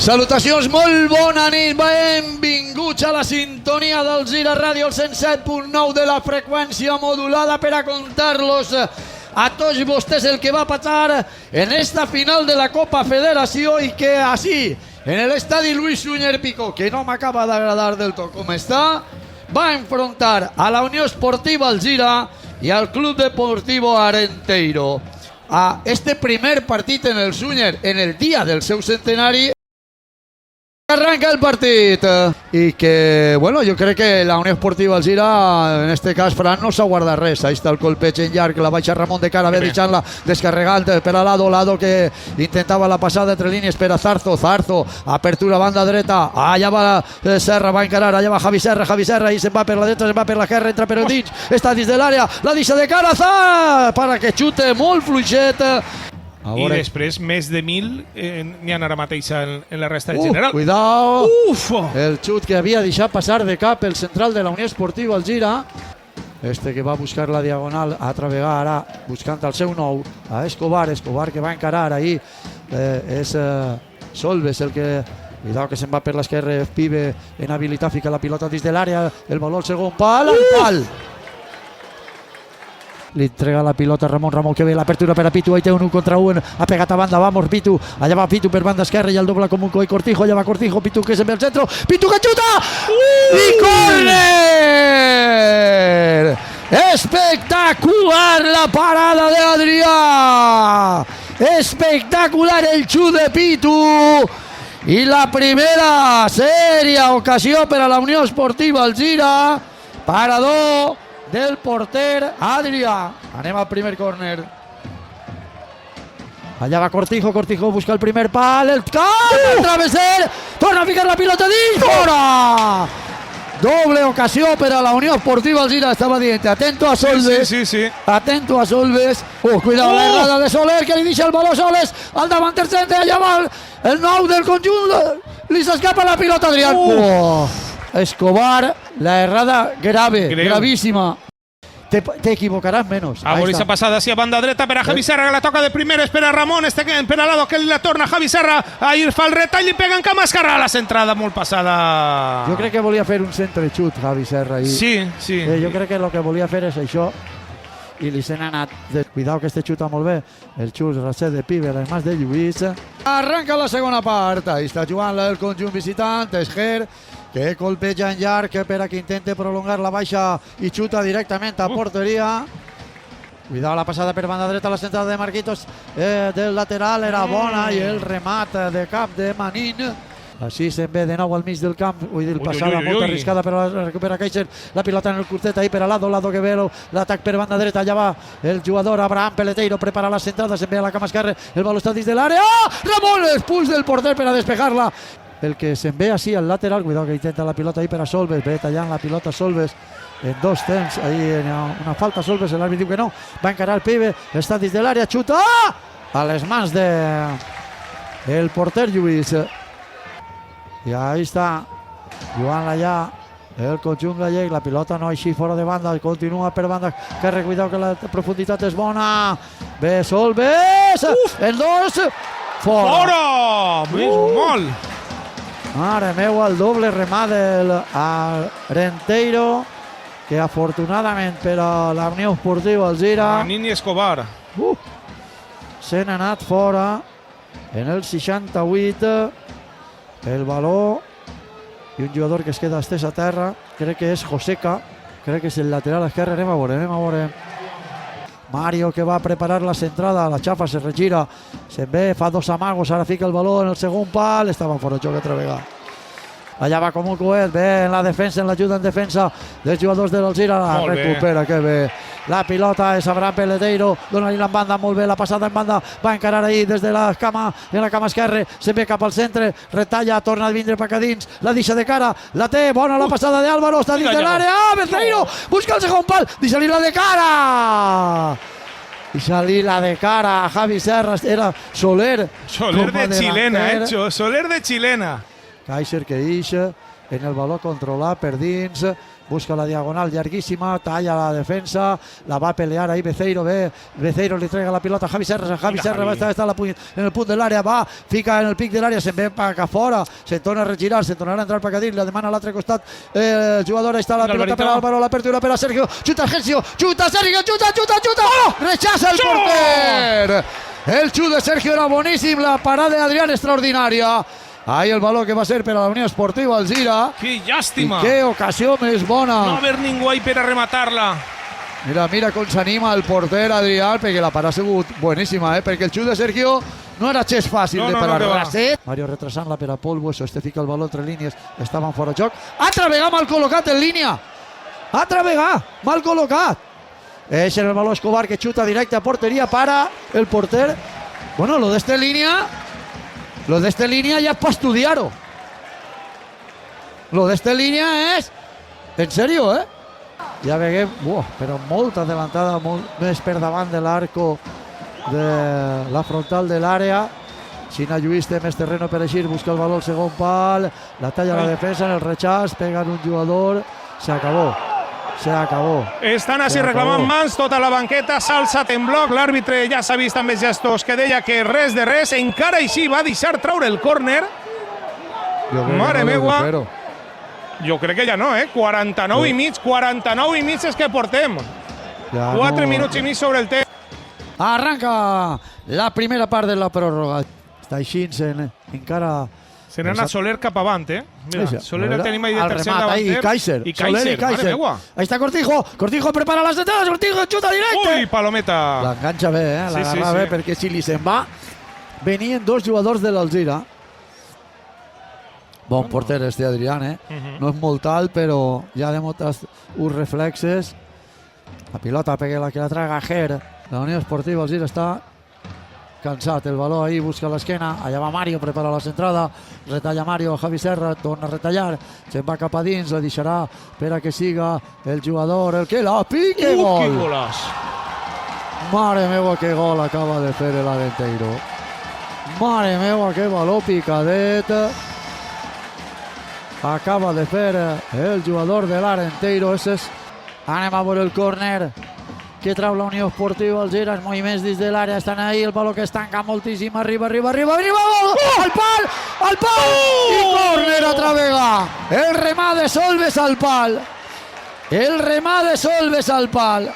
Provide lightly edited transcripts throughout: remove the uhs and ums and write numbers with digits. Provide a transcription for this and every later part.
Salutacions, molt bona nit, benvinguts a la sintonia del Gira Ràdio, el 107.9 de la freqüència modulada per a contar-los a tots vostès el que va passar en esta final de la Copa Federació i que així, en el estadi Luis Sunyer Picó, que no m'acaba d'agradar del tot com està, va enfrontar a la Unió Esportiva Alzira i al Club Deportivo Arenteiro. A este primer partit en el Sunyer, en el dia del seu centenari, arranca el partit i que, bueno, jo crec que la Unió Esportiva Alzira, en este cas, Fran, no s'ha guardat res. Ahí està el colpeig en llarg, la baixa Ramon de cara, ve deixant-la descarregant per a Lado que intentava la passada entre línies per a Zarzo, apertura banda dreta, allà va Serra, va encarar, allà va Javi Serra, i se'n va per la dreta, se'n va per la guerra, entra per el dins, està dins de l'àrea, la deixa de cara, para que xute molt fluixet. I després, més de 1.000 n'hi ha ara mateix en la resta del general. Cuidao, el xut que havia deixat passar de cap el central de la Unió Esportiva Alzira. Este que va buscar la diagonal a travegar ara, buscant el seu nou, a Escobar que va encarar ahí. És Solves el que... Cuidao que se'n va per l'esquerra, Pibe en habilitat, fica la pilota dins de l'àrea, el baló al segon pal, al pal. Li entrega la pilota a Ramon que ve l'apertura per a Pitu, ahí té un 1 contra 1, ha pegat a banda, vamos Pitu, allà va Pitu per banda esquerra i el dobla com un coi Cortijo, allà va Cortijo, Pitu que se'n ve al centre, Pitu que xuta i córner! Espectacular la parada de Adrià, espectacular el xut de Pitu i la primera sèria ocasió per a la Unió Esportiva Alzira, parador del porter Adrià. Anem al primer córner. Allà va Cortijo busca el primer pal, el cap, el travesser, torna a ficar la pilota dins, fora! Doble ocasió per a la Unió Esportiva Alzira, estava dient, atento a Solves, atento a Solves, cuidado la errada de Soler, que li deixa el baló Soles, al davanter centre, allà va el nou del conjunt, li s'escapa la pilota Adrià. Escobar, la errada gravíssima. Te equivocaràs menys. Ahora esa pasada hacia banda dreta per a Javi Serra, que la toca de primera, espera Ramon, per a Lado, que la torna Javi Serra, ahí fa el retall i pega en cama Escarrà, la centrada molt passada. Jo crec que volia fer un centre xut, Javi Serra. Sí. Jo crec que el que volia fer és això i li s'han anat. Cuidao que este xuta molt bé, el xut recet de Pibe, les mans de Lluís. Arranca la segona part, ahí està jugant el conjunt visitant, Esger, que colpeja en llarg per a que intente prolongar la baixa i xuta directament a porteria. Cuidado la passada per banda dreta, la centrada de Marquitos del lateral era bona i el remat de cap de Manín. Així se'n ve de nou al mig del camp, passada molt arriscada però recupera Kaiser, la pilota en el curtet ahí per a Lado que ve l'atac per banda dreta, allà va el jugador Abraham Peleteiro, prepara la centrada, se'n ve a la cama esquerra, el baló està dins de l'àrea, Ramon expulsa del porter per a despejar-la. El que se'n ve així al lateral, cuidado que intenta la pilota ahí per a Solves, ve tallant la pilota Solves en dos temps, ahí una falta Solves, l'àrbit diu que no, va encarar el Pibe, està dins de l'àrea, xuta a les mans del porter Lluís. I ahí està, jugant allà el conjunt gallec, la pilota no així fora de banda, continua per banda, que cuidado que la profunditat és bona, ve Solves, en dos, fora! Molt! Mare meu, el doble remat del Arenteiro, que afortunadament per a la Unió Esportiva Alzira Manín i Escobar s'han anat fora en el 68. El baló i un jugador que es queda estès a terra, crec que és Joseca, crec que és el lateral esquerre, anem a veure. Mario que va a preparar la centrada, la xafa se regira, se'n ve, fa dos amagos, ara fica el baló en el segon pal, estava fora joc altra vegada. Allà va com un coet, bé en la defensa, en l'ajuda en defensa dels jugadors de l'Alzira, la recupera, que bé. La pilota és Abraham Peleteiro, dona-li la banda, molt bé, la passada en banda, va encarar ahí des de la cama, en la cama esquerra, se'n ve cap al centre, retalla, torna a vindre per acá dins, la deixa de cara, la té, bona la passada d'Álvaro, està dins de l'àrea, Peleteiro, busca el segon pal, deixa-li la de cara! Deixa-li la de cara a Javi Serra, era Soler. Soler de chilena, Soler de chilena. Kaiser que deixa en el baló controlat per dins, busca la diagonal llarguíssima, talla la defensa, la va a pelear ahí Beceiro, Beceiro li trega la pilota a Javi Serra va estar en el punt de l'àrea, va, fica en el pic de l'àrea, se'n ve cap a fora, se'n torna a regirar, se'n tornarà a entrar per cadí, la demana a l'altre costat, el jugador, està la pilota per Álvaro, l'apertura per a Sergio, xuta Sergio, xuta, ¡oh! Rechaza el porter, el xut de Sergio era boníssim, la parada de Adrián extraordinària. Ahí el baló que va a ser per a la Unió Esportiva Alzira. Que llàstima. I que ocasió més bona. No haver ningú ahí per a rematar-la. Mira com s'anima el porter Adrián, perquè la parada ha sigut boníssima, perquè el xut de Sergio no era xest fàcil de parar. Mario retrasant-la per a Pol Bueso, este fica el baló entre línies, estaven fora de joc. Altra vegada mal col·locat en línia. Altra vegada mal col·locat. És el baló Escobar que xuta directe a porteria para el porter. Bueno, lo de esta línea ya es para estudiar-ho. Lo de esta línea és... En serio, Ja veiem, però molta adelantada, molt més per davant de l'arco de la frontal de l'àrea. Sina Lluís té més terreno per eixir, busca el baló al segon pal, la talla la defensa, en el rechaç, pega en un jugador, se acabó. Estan així reclamant mans, tota la banqueta s'ha alçat en bloc, l'àrbitre ja s'ha vist amb els gestos que deia que res de res, encara així va deixar traure el córner. Mare meua. Jo crec que ja no, 49 i mig és que portem. 4 minuts i mig sobre el temps. Arranca la primera part de la pròrroga. Està així, encara... Se n'ha anat Soler cap avant, Mira, Soler el tenim ahí de tercer davanter. I Kaiser. Soler i Kaiser. Ahí está Cortijo. Cortijo prepara las entradas. Cortijo xuta directe. Ui, palometa. L'enganxa bé, l'agarra bé, perquè si li se'n va, venien dos jugadors de l'Alzira. Bon porter este Adrián, No és molt alt, però ja ha demostrat uns reflexes. La pilota pega la que la traga Ger. La Unió Esportiva Alzira està cansat, el baló ahí, busca l'esquena, allà va Mario, prepara la centrada, retalla Mario, Javi Serra, torna a retallar, se'n va cap a dins, la deixarà per a que siga el jugador, el que la pique, gol! Quin golaç! Mare meua, que gol acaba de fer l'Arenteiro. Mare meua, que baló picadet acaba de fer el jugador de l'Arenteiro. Anem a veure el córner que trau la Unió Esportiva Alzira, els moviments dins de l'àrea estan ahí, el baló que es tanca moltíssim, arriba, gol! Al pal! I córner altra vegada! El remà de Solves al pal!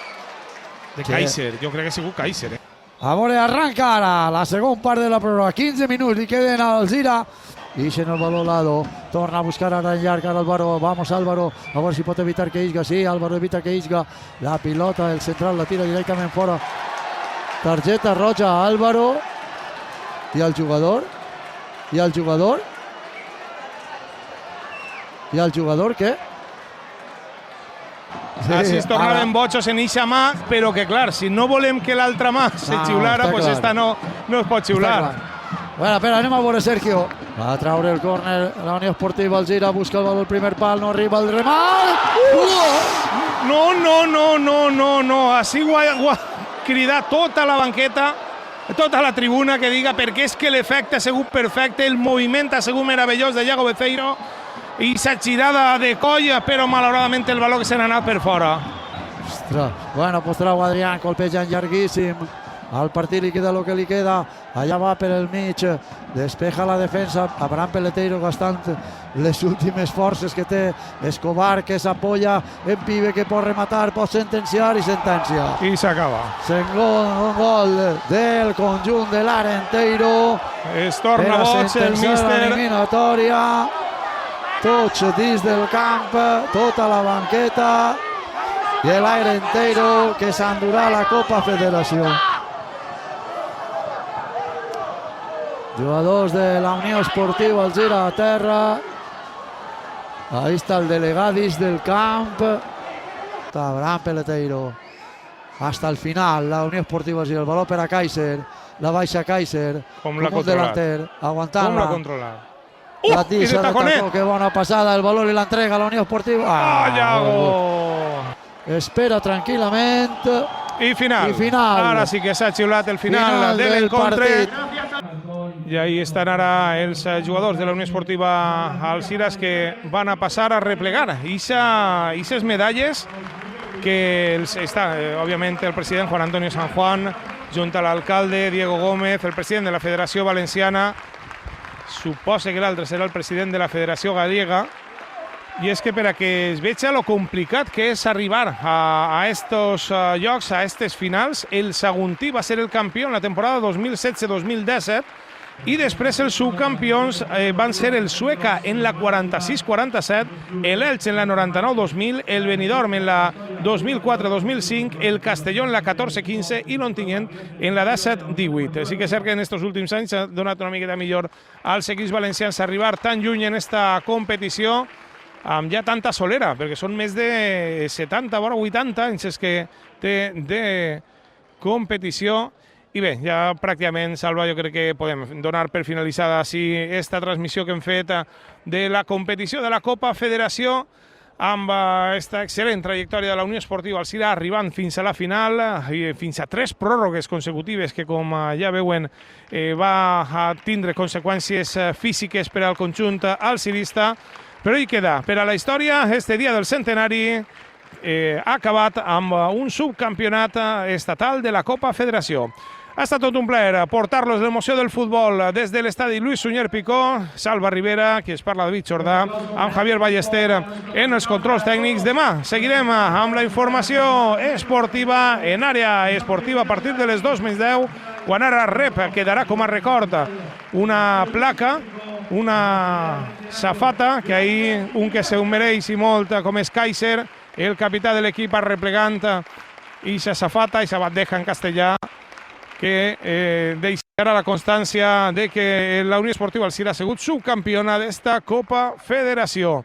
De Kaiser, jo crec que ha sigut Kaiser, A veure, arranca ara la segona part de la pròrroga, 15 minuts li queden a Alzira. Ixen el baló Lado, torna a buscar ara en llarg, ara Álvaro, vamos Álvaro, a ver si pot evitar que isga, sí, Álvaro evita que isga, la pilota, el central la tira directament fora, targeta roja a Álvaro, i el jugador què? Sí, així es tornaven bojos en eixa mà, però que clar, si no volem que l'altra mà se xiulara, pues esta no es pot xiular. Bueno, espera, anem a veure Sergio. Va a traure el córner, la Unió Esportiva Alzira, busca el baló al primer pal, no arriba el remat. No, així ho ha cridat tota la banqueta, tota la tribuna que diga perquè és que l'efecte ha sigut perfecte, el moviment ha sigut meravellós de Iago Beceiro i sa girada de colla, però malauradament el baló que se n'ha anat per fora. Ostres, bueno, pues trau Adrián, colpejant llarguíssim. Al partit li queda el que li queda, allà va per el mig, despeja la defensa, Abraham Peleteiro gastant les últimes forces que té, Escobar que s'apoya en Pibe que pot rematar, pot sentenciar i sentencia. I s'acaba. Un gol del conjunt de l'Arenteiro. Es torna boig el míster. Eliminatòria, tots dins del camp, tota la banqueta i l'Arenteiro que s'endurà la Copa Federació. Jugadors de la Unió Esportiva Alzira a terra. Ahí está el delegadis del camp. Abraham Peleteiro. Hasta el final, la Unió Esportiva Alzira. El baló per a Kaiser. La baixa Kaiser. Com l'ha controlat. Aguantant-la. Com l'ha controlat. La tissa de tacó, que bona passada. El baló li l'entrega a la Unió Esportiva. Iago! Espera tranquil·lament. I final. Ara sí que s'ha xiulat el final de l'encontre. I ahí estan ara els jugadors de la Unió Esportiva Alzira que van a passar a replegar. Ixes medalles que està, òbviament, el president Juan Antonio San Juan, junt a l'alcalde Diego Gómez, el president de la Federació Valenciana, suposa que l'altre serà el president de la Federació Gallega, i és que per a que es veja lo complicat que és arribar a estos llocs, a estes finals, el Saguntí va ser el campió en la temporada 2016-2017 i després els subcampions van ser el Sueca en la 46-47, l'Elx en la 99-2000, el Benidorm en la 2004-2005, el Castelló en la 14-15 i l'Ontinyent en la 17-18. Sí que és cert que en aquests últims anys s'ha donat una miqueta millor als equips valencians arribar tan lluny en esta competició amb ja tanta solera, perquè són més de 70, vora 80 anys que té de competició. I bé, ja pràcticament, Salva, jo crec que podem donar per finalitzada així esta transmissió que hem fet de la competició de la Copa Federació amb aquesta excel·lent trajectòria de la Unió Esportiva Alzira, arribant fins a la final i fins a 3 pròrrogues consecutives que, com ja veuen, va tindre conseqüències físiques per al conjunt alzirista. Però hi queda, per a la història, este dia del centenari ha acabat amb un subcampionat estatal de la Copa Federació. Ha estat tot un plaer portar-los l'emoció del futbol des de l'estadi Lluís Sunyer Picó, Salva Rivera, qui es parla David Jordà, amb Javier Ballester en els controls tècnics. Demà seguirem amb la informació esportiva en àrea esportiva a partir de les 2:10, quan ara rep quedarà com a record una placa, una safata, que ahir un que se ho mereix i molt, com és Kaiser, el capità de l'equip arreplegant ixa safata, ixa bandeja en castellà, que deixarà la constància de que la Unió Esportiva Alzira ha sigut subcampiona d'esta Copa Federació.